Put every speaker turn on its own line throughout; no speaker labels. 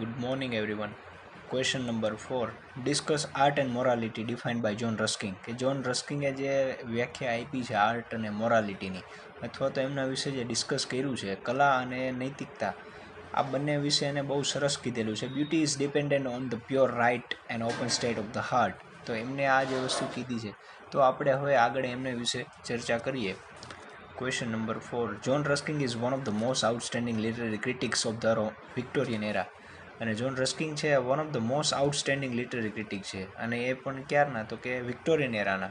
Good morning, everyone. Question number 4. Discuss art and morality defined by John Ruskin. કે John રસ્કિંગે જે વ્યાખ્યા આપી છે આર્ટ અને મોરાલિટીની અથવા તો એમના વિશે જે ડિસ્કસ કર્યું છે કલા અને નૈતિકતા આ બંને વિશે એને બહુ સરસ કીધેલું છે. Beauty is dependent on the pure right and open state of the heart. તો એમને આ જે વસ્તુ કીધી છે તો આપણે હવે આગળ એમને વિશે ચર્ચા કરીએ. Question number 4. John Ruskin is one of the most outstanding literary critics of the Victorian era. અને જોન રસ્કિંગ છે one of the most outstanding literary critic છે અને એ પણ ક્યારના તો કે વિક્ટોરિયન એરાના.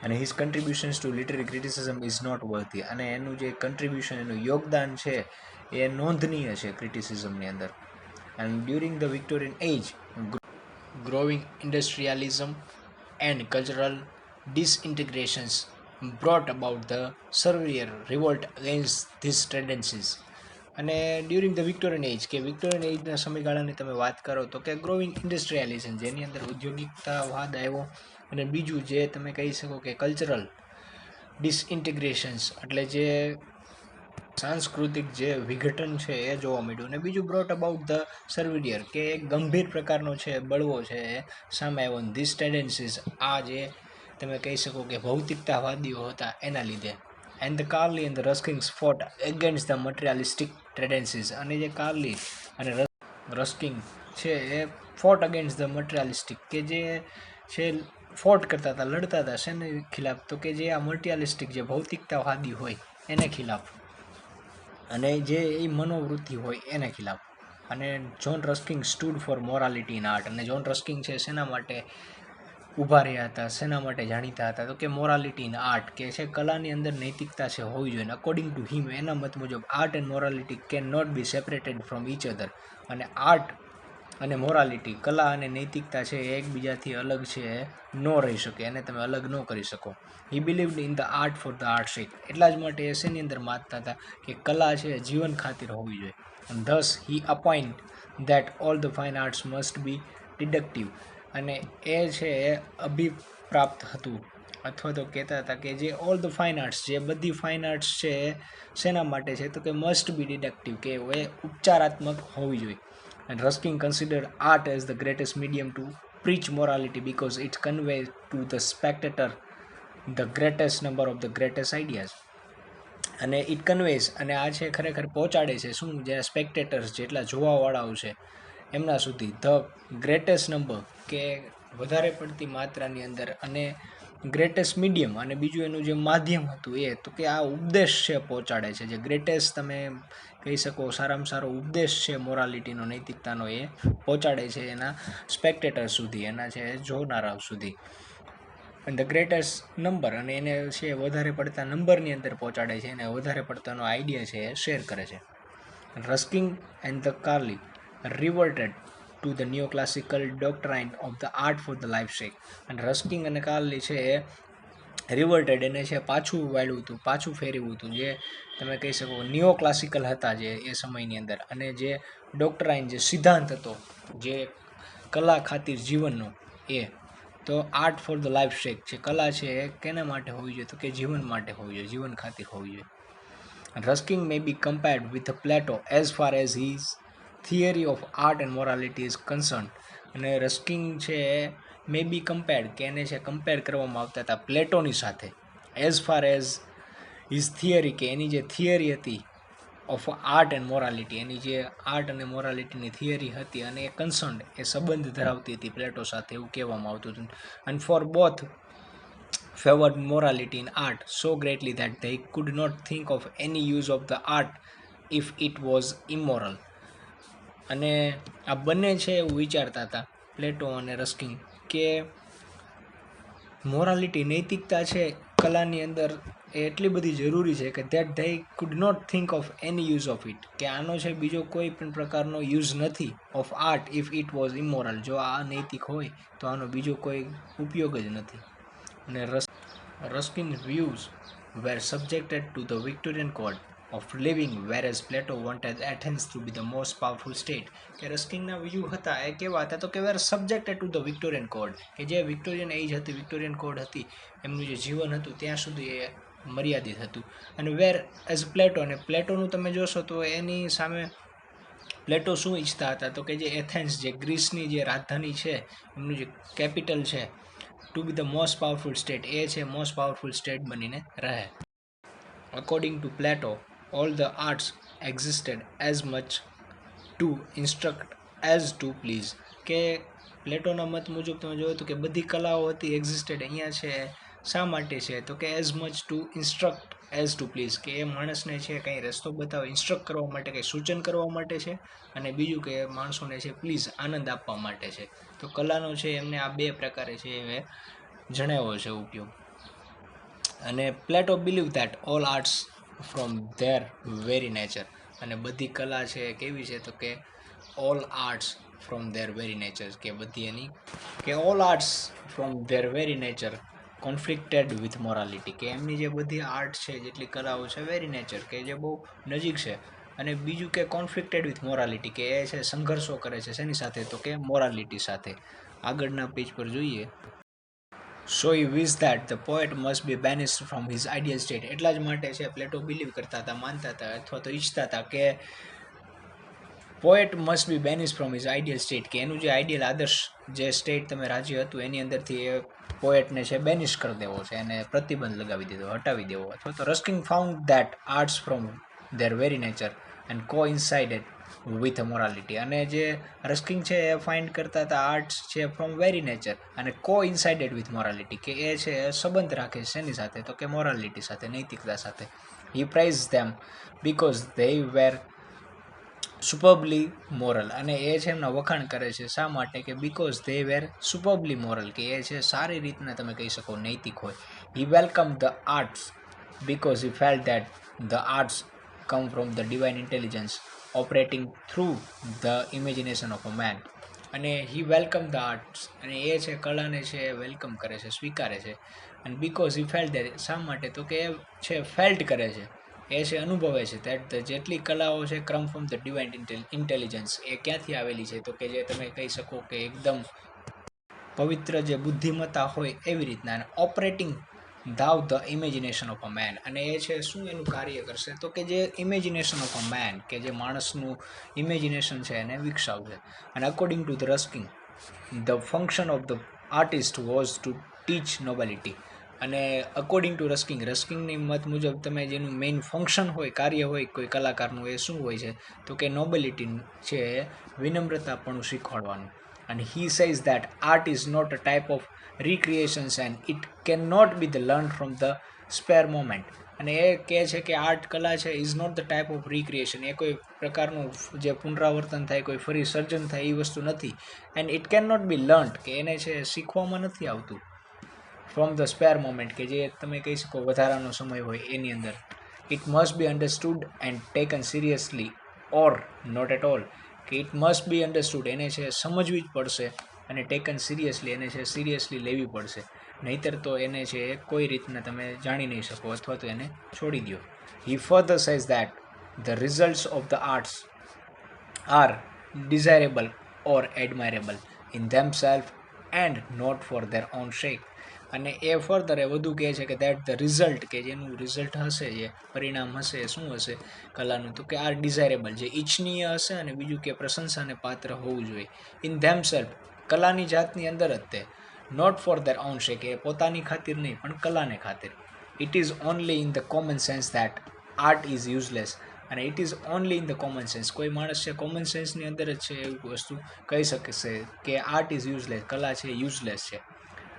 અને his contributions to literary criticism is noteworthy. અને એનું જે કન્ટ્રીબ્યુશન એનું યોગદાન છે એ નોંધનીય છે ક્રિટિસિઝમની અંદર. And during the Victorian age growing industrialism and cultural disintegrations brought about the severe revolt against these tendencies. અને ડ્યુરિંગ ધ વિક્ટોરિયન એજ કે વિક્ટોરિયન એજના સમયગાળાની તમે વાત કરો તો કે ગ્રોવિંગ ઇન્ડસ્ટ્રીયલિઝમ જેની અંદર ઔદ્યોગિકતાવાદ આવ્યો અને બીજું જે તમે કહી શકો કે કલ્ચરલ ડિસઇન્ટિગ્રેશન્સ એટલે જે સાંસ્કૃતિક જે વિઘટન છે એ જોવા મળ્યું અને બીજું બ્રોટ અબાઉટ ધ સર્વિડિયર કે એક ગંભીર પ્રકારનો છે બળવો છે એ સામે આવ્યો. ધીસ ટેન્ડન્સીસ આ જે તમે કહી શકો કે ભૌતિકતાવાદીઓ હતા એના લીધે. And the Carlyle and the Ruskins fought against the materialistic tendencies. અને જે કાર્લી અને રસ્કિંગ છે એ ફોટ અગેન્સ્ટ ધ મટીરિયાલિસ્ટિક કે જે છે ફોટ કરતા હતા લડતા હતા શેને ખિલાફ તો કે જે આ મટીરિયાલિસ્ટિક જે ભૌતિકતાવાદી હોય એને ખિલાફ અને જે એ મનોવૃત્તિ હોય એને ખિલાફ. અને John Ruskin stood for morality in art. અને જોન રસ્કિંગ છે શેના માટે ઊભા રહ્યા હતા શેના માટે જાણીતા હતા તો કે મોરાલિટી ઇન આર્ટ કે છે કલાની અંદર નૈતિકતા છે હોવી જોઈએ. અકોર્ડિંગ ટુ હિમ એના મત મુજબ art and morality can not be separated from each other. અને આર્ટ અને મોરાલિટી કલા અને નૈતિકતા છે એ એકબીજાથી અલગ છે ન રહી શકે એને તમે અલગ ન કરી શકો. He believed in the art for the art sake. એટલા જ માટે એ શેની અંદર માનતા હતા કે કલા છે જીવન ખાतिर હોવી જોઈએ. અને this he appoint that all the fine arts must be deductive. અને એ છે એ અભિપ્રાપ્ત હતું અથવા તો કહેતા હતા કે જે ઓલ ધ ફાઇન આર્ટ્સ જે બધી ફાઇન આર્ટ્સ છે એ શેના માટે છે તો કે મસ્ટ બી ડિડક્ટિવ કે એ ઉપચારાત્મક હોવી જોઈએ. And Ruskin considered art as the greatest medium to preach morality because it conveys to the spectator the greatest number of the greatest ideas. અને ઇટ કન્વેઝ અને આ છે ખરેખર પહોંચાડે છે શું જે સ્પેક્ટેટર્સ જેટલા જોવાવાળાઓ છે એમના સુધી ધ ગ્રેટેસ્ટ નંબર કે વધારે પડતી માત્રાની અંદર અને ગ્રેટેસ્ટ મીડિયમ અને બીજું એનું જે માધ્યમ હતું એ તો કે આ ઉપદેશ છે પહોંચાડે છે. જે ગ્રેટેસ્ટ તમે કહી શકો સારામાં સારો ઉપદેશ છે મોરાલિટીનો નૈતિકતાનો એ પહોંચાડે છે એના સ્પેક્ટેટર સુધી એના છે જોનારાઓ સુધી. અને ધ ગ્રેટેસ્ટ નંબર અને એને છે વધારે પડતા નંબરની અંદર પહોંચાડે છે અને વધારે પડતાનો આઈડિયા છે એ શેર કરે છે. Ruskin and the Carlyle reverted to the new classical doctrine of the art for the life sake. અને રસ્કિંગ અને કાર્લી છે એ રિવર્ટેડ એને છે પાછું વાળ્યું હતું પાછું ફેરવ્યું હતું જે તમે કહી શકો ન્યૂ ક્લાસિકલ હતા જે એ સમયની અંદર. અને જે ડોક્ટ્રાઇન જે સિદ્ધાંત હતો જે કલા ખાतिर જીવનનો એ તો આર્ટ ફોર ધ લાઈફ શેક છે કલા છે એ કેના માટે હોવી જોઈએ તો કે જીવન માટે હોવી જોઈએ જીવન ખાतिर હોવી જોઈએ. રસ્કિંગ મે બી કમ્પેર્ડ વિથ પ્લેટો as far as his theory of art and morality is concern. અને રસ્કિંગ છે મે બી કમ્પેર્ડ કે એને છે કમ્પેર કરવામાં આવતા હતા પ્લેટોની સાથે as far as his theory કે એની જે થિયરી હતી ઓફ આર્ટ એન્ડ મોરાલિટી એની જે આર્ટ અને મોરાલિટીની થિયરી હતી અને એ કન્સર્ન એ સંબંધ ધરાવતી હતી પ્લેટો સાથે એવું કહેવામાં આવતું હતું. અને for both favoured morality in art so greatly that they could not think of any use of the art if it was immoral. અને આ બંને છે એવું વિચારતા હતા પ્લેટો અને રસ્કિંગ કે મોરાલિટી નૈતિકતા છે કલાની અંદર એ એટલી બધી જરૂરી છે કે that they could not think of any use of it કે આનો છે બીજો કોઈ પણ પ્રકારનો યુઝ નથી of art if it was immoral. જો આ નૈતિક હોય તો આનો બીજો કોઈ ઉપયોગ જ નથી. અને રસ્કિન's views were subjected to the Victorian code of living whereas Plato wanted Athens to be the most powerful state. કે રસ્કિનના વ્યૂ હતા એ કેવા હતા તો કે were subjected to the Victorian code કે જે વિક્ટોરિયન એજ હતી વિક્ટોરિયન કોડ હતી એમનું જે જીવન હતું ત્યાં સુધી એ મર્યાદિત હતું. અને વેર એઝ પ્લેટો અને પ્લેટોનું તમે જોશો તો એની સામે પ્લેટો શું ઈચ્છતા હતા તો કે જે એથેન્સ જે ગ્રીસની જે રાજધાની છે એમનું જે કેપિટલ છે to be the most powerful state, એ છે મોસ્ટ પાવરફુલ સ્ટેટ બનીને રહે. According to Plato all the arts existed as much to instruct as to please, કે પ્લેટોના મત મુજબ તમે જોયું હતું કે બધી કલાઓ હતી એક્ઝિસ્ટેડ અહીંયા છે શા માટે છે તો કે as much to instruct as to please, કે એ માણસને છે કંઈ રસ્તો બતાવો ઇન્સ્ટ્રક્ટ કરવા માટે, કંઈ સૂચન કરવા માટે છે, અને બીજું કે માણસોને છે પ્લીઝ આનંદ આપવા માટે છે. તો કલાનો છે એમને આ બે પ્રકારે છે એ જણાવ્યો છે ઉપયોગ. અને Plato believe that all arts from their very nature, અને બધી કલા છે કેવી છે તો કે all arts from their very nature, કે બધી એની કે all arts from their very nature conflicted with morality, કે એમની જે બધી આર્ટ છે જેટલી કલાઓ છે વેરી નેચર કે જે બહુ નજીક છે, અને બીજું કે કોન્ફ્લિક્ટેડ વિથ મોરાલિટી કે એ છે સંઘર્ષો કરે છે શેની સાથે તો કે મોરાલિટી સાથે. આગળના પેજ પર જોઈએ. સો he wished that the poet must be banished from his ideal state, એટલા જ માટે છે પ્લેટો બિલીવ કરતા હતા, માનતા હતા અથવા તો ઈચ્છતા હતા કે poet must be banish from his ideal state, કે એનું જે આઈડિયલ આદર્શ જે સ્ટેટ તમે રાજ્ય હતું એની અંદરથી એ પોએટને છે બેનિશ કરી દેવો છે, એને પ્રતિબંધ લગાવી દીધો, હટાવી દેવો. અથવા તો Ruskin found that arts from their very nature and coincided with morality, અને જે રસ્કિંગ છે એ ફાઇન્ડ કરતા હતા આર્ટ્સ છે ફ્રોમ વેરી નેચર અને કો ઇન્સાઇડેડ વિથ મોરાલિટી, કે એ છે સંબંધ રાખે છે શેની સાથે તો કે મોરાલિટી સાથે, નૈતિકતા સાથે. He praise them because they were superbly moral, અને એ છે એમના વખાણ કરે છે શા માટે કે because they were superbly moral, કે એ છે સારી રીતના તમે કહી શકો નૈતિક હોય. He welcome the arts because he felt that the arts come from the divine intelligence operating through the imagination of a man, અને હી વેલકમ ધ આર્ટ્સ, અને એ છે કલાને છે વેલકમ કરે છે, સ્વીકારે છે. અને બીકોઝ હી ફેલ્ટ ધેટ, શા માટે તો કે એ છે ફેલ્ટ કરે છે, એ છે અનુભવે છે ધેટ જેટલી કલાઓ છે ક્રમ ફ્રોમ ધ ડિવાઇન ઇન્ટેલિજન્સ, એ ક્યાંથી આવેલી છે તો કે જે તમે કહી શકો કે એકદમ પવિત્ર જે બુદ્ધિમત્તા હોય એવી રીતના, operating through the imagination of a man, અને એ છે શું એનું કાર્ય કરશે તો કે જે ઇમેજિનેશન ઓફ અ મેન, કે જે માણસનું ઇમેજિનેશન છે એને વિકસાવશે. અને according to the Ruskin the function of the artist was to teach nobility, અને અકોર્ડિંગ ટુ રસ્કિંગની મત મુજબ તમે જેનું મેઇન ફંક્શન હોય, કાર્ય હોય કોઈ કલાકારનું, એ શું હોય છે તો કે નોબેલિટી છે, વિનમ્રતાપણું શીખવાડવાનું. અને he says that art is not a type of recreations and it can not be the learn from the spare moment, અને એ કહે છે કે આર્ટ કલા છે is not the type of recreation, એ કોઈ પ્રકારનું જે પુનરાવર્તન થાય, કોઈ ફરી સર્જન થાય એ વસ્તુ નથી. And it can not be learnt, કે એને છે શીખવામાં નથી આવતું ફ્રોમ ધ સ્પેર મોમેન્ટ, કે જે તમે કહી શકો વધારાનો સમય હોય એની અંદર. It must be understood and taken seriously or not at all, કે ઇટ મસ્ટ બી અન્ડરસ્ટુડ, એને છે સમજવી જ પડશે, અને ટેકન સિરિયસલી, એને છે સિરિયસલી લેવી પડશે, નહીતર તો એને છે કોઈ રીતના તમે જાણી નહીં શકો અથવા તો એને છોડી દો. He further says that the results of the arts are desirable or admirable in themself and not for their own sake, અને એ ફર્ધર એ વધુ કહે છે કે દેટ ધ રિઝલ્ટ, કે જેનું રિઝલ્ટ હશે, જે પરિણામ હશે એ શું હશે કલાનું તો કે આર ડિઝાયરેબલ, જે ઈચ્છનીય હશે, અને બીજું કે પ્રશંસાને પાત્ર હોવું જોઈએ. ઇન ધેમસેલ્ફ, કલાની જાતની અંદર જ તે, not for their own sake, એ પોતાની ખાतिर નહીં પણ કલાને ખાतिर. It is only in the common sense that art is useless, અને it is only in the common sense, કોઈ માણસ છે કોમન સેન્સની અંદર જ છે એવું વસ્તુ કહી શકશે કે આર્ટ ઇઝ યુઝલેસ, કલા છે યુઝલેસ છે.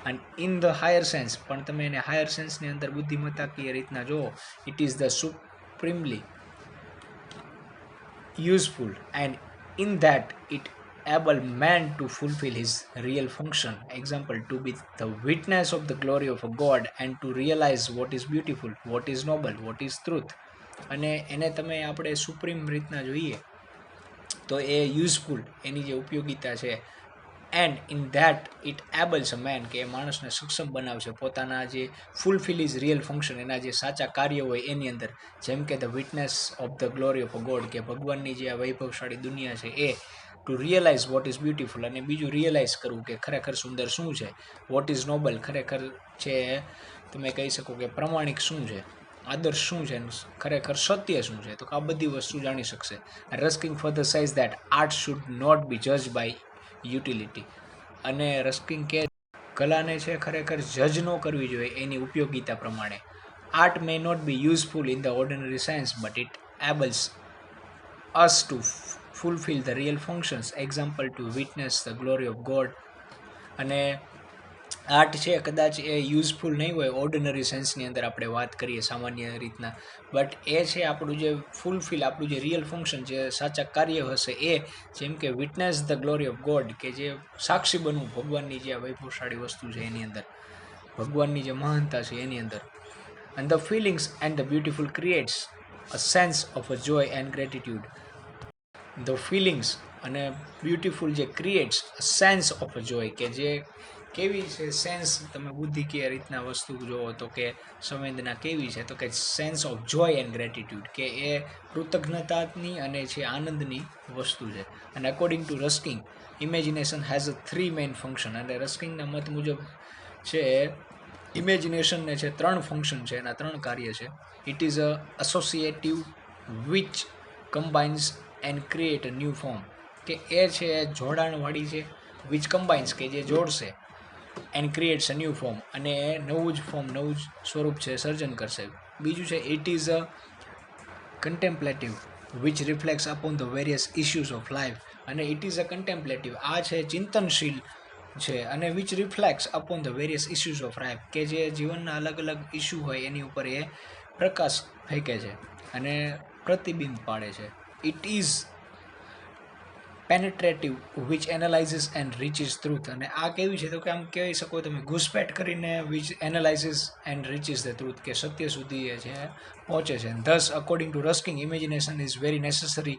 અને ઇન ધ હાયર સેન્સ, પણ તમે એને હાયર સેન્સની અંદર બુદ્ધિમત્તાકીય રીતના જુઓ, it is the supremely useful and in that it able man to fulfill his real function, example to be the witness of the glory of a god and to realize what is beautiful, what is noble, what is truth. અને એને તમે આપણે supreme રીતના જોઈએ તો એ useful, એની જે ઉપયોગિતા છે, and in that it ables a man, કે એ માણસને સક્ષમ બનાવશે પોતાના જે ફૂલફિલ ઇઝ રિયલ ફંક્શન, એના જે સાચા કાર્ય હોય એની અંદર, જેમ કે the witness of the glory of a god, કે ભગવાનની જે આ વૈભવશાળી દુનિયા છે એ, to realize what is beautiful, અને બીજું રિયલાઇઝ કરવું કે ખરેખર સુંદર શું છે, વોટ ઇઝ નોબલ, ખરેખર છે તમે કહી શકો કે પ્રમાણિક શું છે, આદર્શ શું છે, ખરેખર સત્ય શું છે, તો આ બધી વસ્તુ જાણી શકશે. Ruskin further says that art should not be જજ બાય યુટિલિટી. અને રસ્કિંગ કે કલાને છે ખરેખર જજ ન કરવી જોઈએ એની ઉપયોગિતા પ્રમાણે. Art may not be useful in the ordinary sense but it ables us to fulfill the real functions, example to witness the glory of God. અને આર્ટ છે કદાચ એ યુઝફુલ નહીં હોય ઓર્ડિનરી સેન્સની અંદર આપણે વાત કરીએ સામાન્ય રીતના, બટ એ છે આપણું જે ફૂલફિલ આપણું જે રિયલ ફંક્શન જે સાચા કાર્ય હશે એ, જેમ કે witness the glory of God, કે જે સાક્ષી બનવું ભગવાનની જે વૈભવશાળી વસ્તુ છે એની અંદર, ભગવાનની જે મહાનતા છે એની અંદર. And the feelings and the beautiful creates a sense of a joy and gratitude. The feelings અને બ્યુટિફુલ જે creates sense of a joy, કે જે કેવી છે સેન્સ, તમે બુદ્ધિ કે રીતના વસ્તુ જોવો તો કે સંવેદના કેવી છે, તો કે sense of joy and gratitude, કે એ કૃતજ્ઞતાની અને છે આનંદની વસ્તુ છે. અને according to Ruskin, imagination has a 3 main function. અને રસ્કિંગના મત મુજબ છે ઇમેજિનેશનને છે 3 ફંક્શન છે, એના 3 કાર્ય છે. It is a associative which combines and create a new form, કે એ છે જોડાણવાળી છે, વિચ કમ્બાઇન્સ કે જે જોડશે, and creates a new form, અને નવું જ ફોર્મ નવું જ સ્વરૂપ છે સર્જન કરશે. બીજું છે it is a contemplative which reflects upon the various issues of life. અને ઇટ ઇઝ અ કન્ટેમ્પલેટિવ, આ છે ચિંતનશીલ છે, અને which reflects upon the various issues of life, કે જે જીવનના અલગ અલગ ઇસ્યુ હોય એની ઉપર એ પ્રકાશ ફેંકે છે અને પ્રતિબિંબ પાડે છે. It is penetrative which analyses and reaches truth. અને આ કેવી છે તો કે આમ કહી શકો તમે ઘૂસપેટ કરીને which analyses and reaches the truth, કે સત્ય સુધી એ છે પહોંચે છે. Thus according to Ruskin imagination is very necessary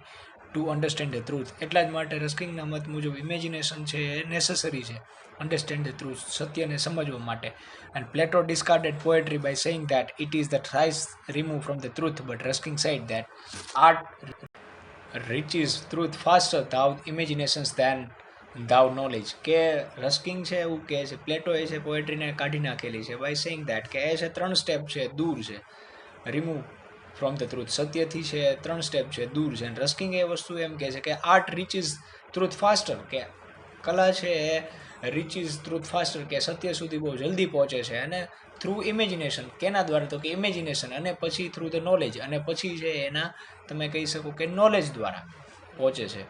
to understand the truth. એટલા જ માટે રસ્કિંગના મત મુજબ ઇમેજિનેશન છે એ નેસેસરી છે અન્ડરસ્ટેન્ડ ધ ટ્રુથ, સત્યને સમજવા માટે. And Plato discarded poetry by saying that it is the thrice remove from the truth, but Ruskin said that art riches truth faster thou imaginations than thou knowledge. કે રસ્કિંગ છે એવું કહે છે, પ્લેટો એ છે પોએટ્રીને કાઢી નાખેલી છે બાય સેઇંગ ધેટ, કે એ છે 3 સ્ટેપ છે દૂર છે, રિમૂવ ફ્રોમ ધ ટ્રુથ, સત્યથી છે 3 સ્ટેપ છે દૂર છે. અને રસ્કિંગ એ વસ્તુ એમ કહે છે કે આર્ટ રીચિસ ટ્રુથ ફાસ્ટર, કે કલા છે એ રીચિસ ટ્રુથ ફાસ્ટર, કે સત્ય સુધી બહુ જલ્દી પહોંચે છે. અને થ્રુ ઇમેજિનેશન, કેના દ્વારા, તો કે ઇમેજિનેશન, અને પછી થ્રુ ધ નોલેજ, અને પછી છે એના તમે કહી શકો કે નોલેજ દ્વારા પહોંચે છે.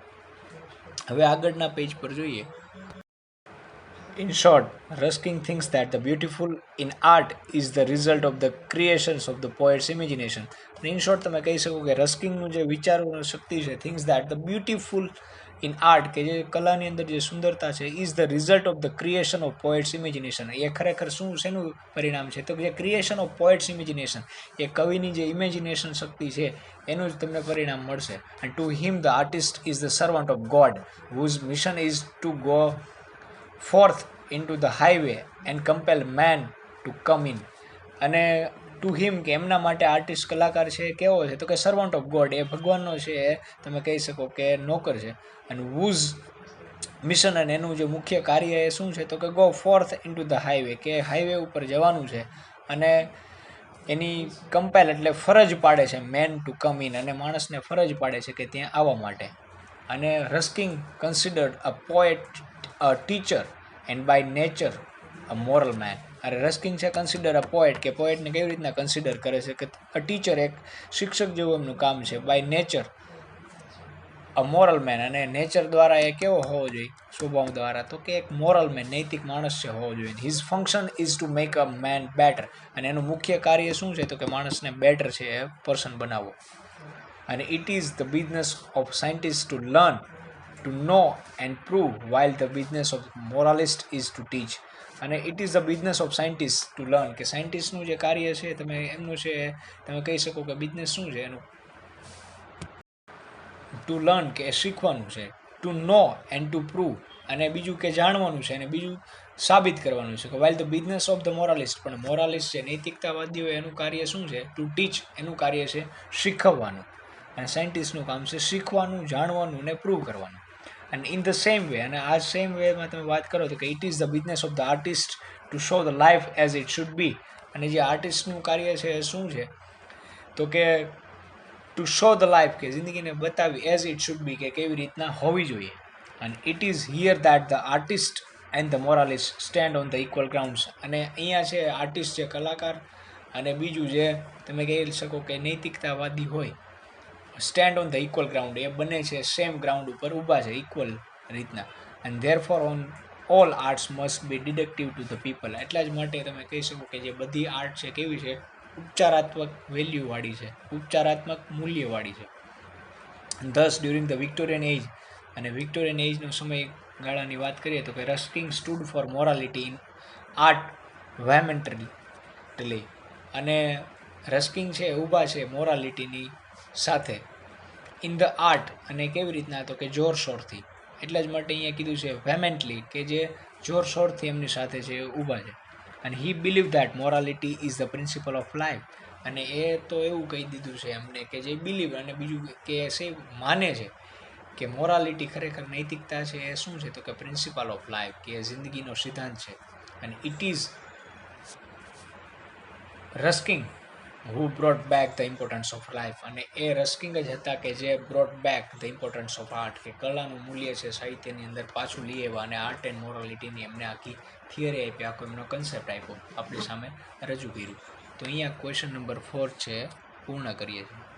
હવે આગળના પેજ પર જોઈએ. In short, Ruskin thinks that the beautiful in art is the result of the creations of the poet's imagination. In short, તમે કહી શકો કે રસ્કિંગનું જે વિચારવાની શક્તિ છે, thinks that the beautiful in art, કે જે કલાની અંદર જે સુંદરતા છે, is the result of the creation of poet's imagination. એ ખરેખર શેનું પરિણામ છે, તો કે creation of poet's imagination, એ કવિની જે ઇમેજિનેશન શક્તિ છે એનું જ તમને પરિણામ મળશે. And to him the artist is the servant of God whose mission is to go forth into the highway and compel man to come in. અને ટુ હિમ, કે એમના માટે આર્ટિસ્ટ કલાકાર છે કેવો છે, તો કે સર્વન્ટ ઓફ ગોડ, એ ભગવાનનો છે તમે કહી શકો કે નોકર છે. અને વૂઝ મિશન, અને એનું જે મુખ્ય કાર્ય એ શું છે, તો કે go fourth into the highway, કે હાઈવે ઉપર જવાનું છે, અને એની કમ્પેલ એટલે ફરજ પાડે છે મેન ટુ કમ ઇન, અને માણસને ફરજ પાડે છે કે ત્યાં આવવા માટે. અને Ruskin considered a poet a teacher and by nature a moral man. અરે રસ્કિંગ છે કન્સિડર અ પોએટ, કે પોએટને કેવી રીતના કન્સિડર કરે છે કે અ ટીચર, એક શિક્ષક જેવું એમનું કામ છે, by nature a moral man, અને નેચર દ્વારા એ કેવો હોવો જોઈએ, સ્વભાવ દ્વારા, તો કે એક મોરલ મેન, નૈતિક માણસ છે હોવો જોઈએ. His function is to make a man better, અને એનું મુખ્ય કાર્ય શું છે, તો કે માણસને બેટર છે એ પર્સન બનાવવો. અને it is the business of scientist to learn, to know and prove, while the business of moralist is to teach. અને it is the business of scientist to learn, કે સાયન્ટિસ્ટનું જે કાર્ય છે તમે એમનું છે તમે કહી શકો કે બિઝનેસ શું છે એનું, ટુ લર્ન, કે શીખવાનું છે, to know and to prove, અને બીજું કે જાણવાનું છે, અને બીજું સાબિત કરવાનું છે. While the business of the moralist, પણ મોરાલિસ્ટ છે નૈતિકતાવાદીઓ એનું કાર્ય શું છે, ટુ ટીચ, એનું કાર્ય છે શીખવવાનું, અને સાયન્ટિસ્ટનું કામ છે શીખવાનું, જાણવાનું અને પ્રૂવ કરવાનું. અને ઇન ધ સેમ વે, અને આ સેમ વેમાં તમે વાત કરો તો કે it is the business of the artist to show the life as it should be, અને જે આર્ટિસ્ટનું કાર્ય છે એ શું છે, તો કે ટુ શો ધ લાઈફ, કે જિંદગીને બતાવી એઝ ઇટ શુડ બી, કે કેવી રીતના હોવી જોઈએ. અને it is here that the artist and the moralist stand on the equal grounds. અને અહીંયા છે આર્ટિસ્ટ છે કલાકાર, અને બીજું જે તમે કહી શકો કે નૈતિકતાવાદી હોય, stand on the equal ground, એ બંને છે સેમ ગ્રાઉન્ડ ઉપર ઊભા છે ઇક્વલ રીતના. And therefore on all arts must be deductive to the people. એટલા જ માટે તમે કહી શકો કે જે બધી આર્ટ છે કેવી છે, ઉપચારાત્મક વેલ્યુવાળી છે, ઉપચારાત્મક મૂલ્યવાળી છે. Thus during the Victorian age, અને વિક્ટોરિયન એજનો સમયગાળાની વાત કરીએ તો કે Ruskin stood for morality in art vehemently. અને રસ્કિંગ છે ઊભા છે મોરાલિટીની સાથે ઇન ધ આર્ટ, અને કેવી રીતના તો કે જોરશોરથી. એટલા જ માટે અહીંયા કીધું છે વેમેન્ટલી, કે જે જોરશોરથી એમની સાથે છે ઊભા છે. અને he believe that morality is the principle of life. અને એ તો એવું કહી દીધું છે એમને કે જે બિલીવ, અને બીજું કે સે માને છે કે મોરાલિટી ખરેખર નૈતિકતા છે એ શું છે તો કે પ્રિન્સિપલ ઓફ લાઈફ, કે જિંદગીનો સિદ્ધાંત છે. અને it is Ruskin who brought back the importance of life. અને એ રસ્કિંગ જ હતા કે જે brought back the importance of art, કે કલાનું મૂલ્ય છે સાહિત્યની અંદર પાછું લઈ આવ્યા, અને આર્ટ એન્ડ મોરાલિટીની એમને આખી થિયરી આપી, આખો એમનો કન્સેપ્ટ આપ્યો, આપણી સામે રજૂ કર્યું. તો અહીંયા ક્વેશ્ચન નંબર 4 છે પૂર્ણ કરીએ છીએ.